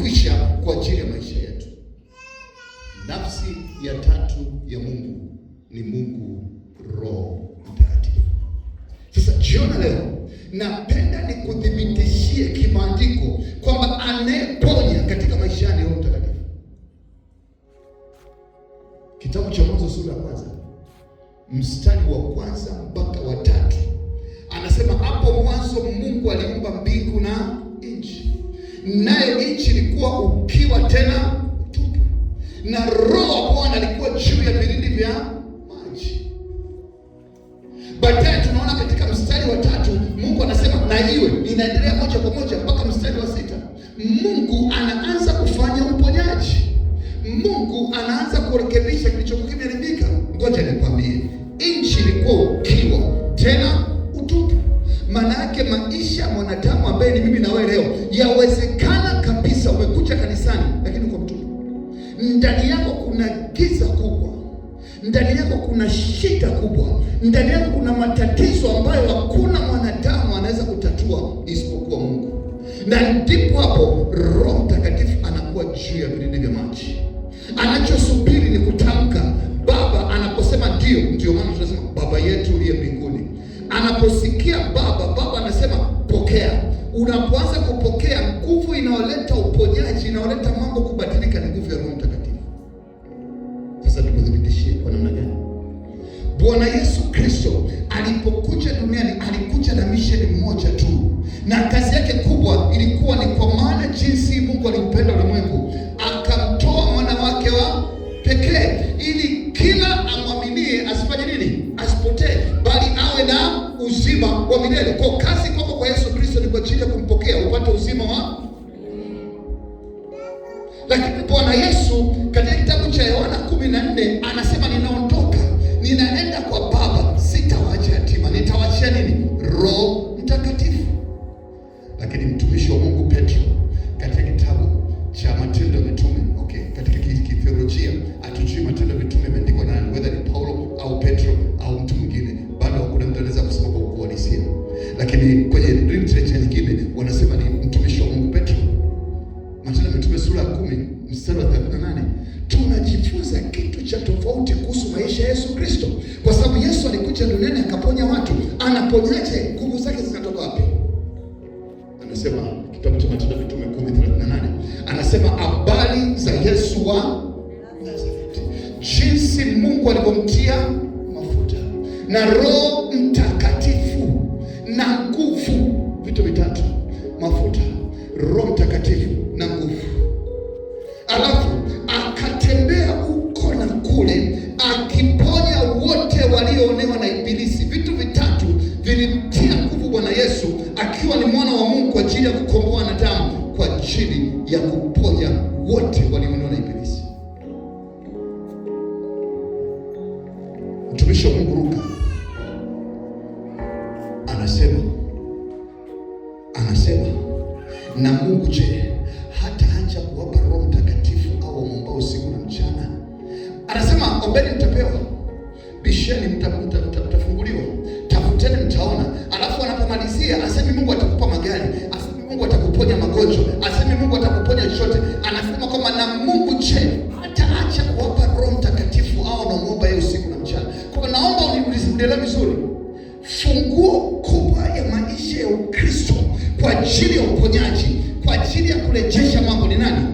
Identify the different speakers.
Speaker 1: amekwisha kwa ajili ya maisha yetu. Nafsi ya tatu ya Mungu ni Mungu Roho Mtakatifu. Sasa jioni leo napenda nikuthibitishie kimaandiko kwamba anayeponya katika maisha ni Roho Mtakatifu. Kitabu cha Mwanzo sura ya kwanza mstari wa kwanza mpaka wa 3 anasema, hapo mwanzo Mungu aliumba mbingu na nchi, naye nchi ilikuwa ukiwa tena utupu, na Roho wa Bwana alikuwa juu ya vilindi vya maji. Baadaye tunaona katika mstari wa 3 Mungu anasema na iwe. Inaendelea moja kwa moja mpaka mstari wa 6. Mungu anaanza kufanya uponyaji. Mungu anaanza kurekebisha kilichokuwa kimeharibika. Ngoja nikwambie, nchi ilikuwa ukiwa tena utupu. Maana yake maisha ya mwanadamu ambaye ni mimi na wewe leo, yawezekana kabisa umekuja kanisani lakini uko mtupu. Ndani yako kuna giza kubwa, ndani yako kuna shida kubwa, ndani yako kuna matatizo ambayo hakuna mwanadamu anaweza kutatua isipokuwa Mungu. Na ndipo hapo Roho Mtakatifu anakuwa juu ya vilindi vya maji. Anachosubiri ni kutamka. Baba anaposema ndio maana tunasema Baba yetu uliye mbinguni. Anaposikia baba anasema pokea. Unapoanza kupokea, nguvu inayoleta uponyaji, inayoleta mambo kubadilika ni nguvu ya Roho Mtakatifu. Sasa tukudhibitishie kwa namna gani? Bwana Yesu Kristo alipokuja duniani alikuja na misheni moja tu, na kazi yake kubwa ilikuwa ni kwa maana jinsi Mungu aliupenda ulimwengu akamtoa mwana wake wa pekee, ili kila amwaminie asifanye nini? Asipotee, bali awe na uzima wa milele. Kwa kazi kwako kwa Yesu Kristo ni kwa ajili ya kumpokea upate uzima wa. Lakini Bwana Yesu katika kitabu cha Yohana 14 anasema ninaondoka, ninaenda kwa Baba, sitawaacha yatima, nitawaachia nini? Roho Mtakatifu. Lakini mtumishi wa Mungu Petro katika kitabu cha Matendo ya Mitume, katika kitheolojia hatujui Matendo ya Mitume imeandikwa na nani, whether ni Paulo au Petro au mtu mwingine, bado hakuna mtu anaweza kusema kwa uhalisia. Lakini kwenye literature nyingine wanasema ni mtumishi wa Mungu Petro. Matendo ya Mitume sura ya 10 mstari wa 38 tunajifunza kitu cha tofauti kuhusu maisha ya Yesu Kristo, kwa sababu Yesu alikuja duniani akaponya watu. Anaponyaje? Nguvu zake zinatoka wapi? Anasema kitabu cha Matendo ya Mitume 10:38 anasema habari za Yesu wa Nazareti, jinsi Mungu alivyomtia mafuta na Roho Mtakatifu na nguvu. Vitu vitatu: mafuta, Roho Mtakatifu na nguvu. Alafu akatembea huko na kule akiponya wote walioonewa na Ibilisi. Vitu vitatu vilimtia nguvu Bwana Yesu akiwa ni mwana wa Mungu kwa ajili ya kukomboa wanadamu, kwa ajili ya kuponya wote walioonewa na Ibilisi. Mtumishi wa Mungu Luka anasema na Mungu je, hata acha kuwapa Roho Mtakatifu au wamwombao usiku na mchana? Anasema ombeni mtapewa, bisheni mtafunguliwa, tafuteni mtaona. Alafu anapomalizia asemi Mungu atakupa magari, asemi Mungu atakuponya magonjwa, asemi Mungu atakuponya chochote. Anasema kwamba na Mungu je, hata acha kuwapa Roho Mtakatifu au wanamuomba yeye usiku na mchana. Kwa naomba unielewe vizuri. Funguo kubwa ya maisha ya Ukristo kwa ajili ya uponyaji, kwa ajili ya kurejesha mambo ni nani?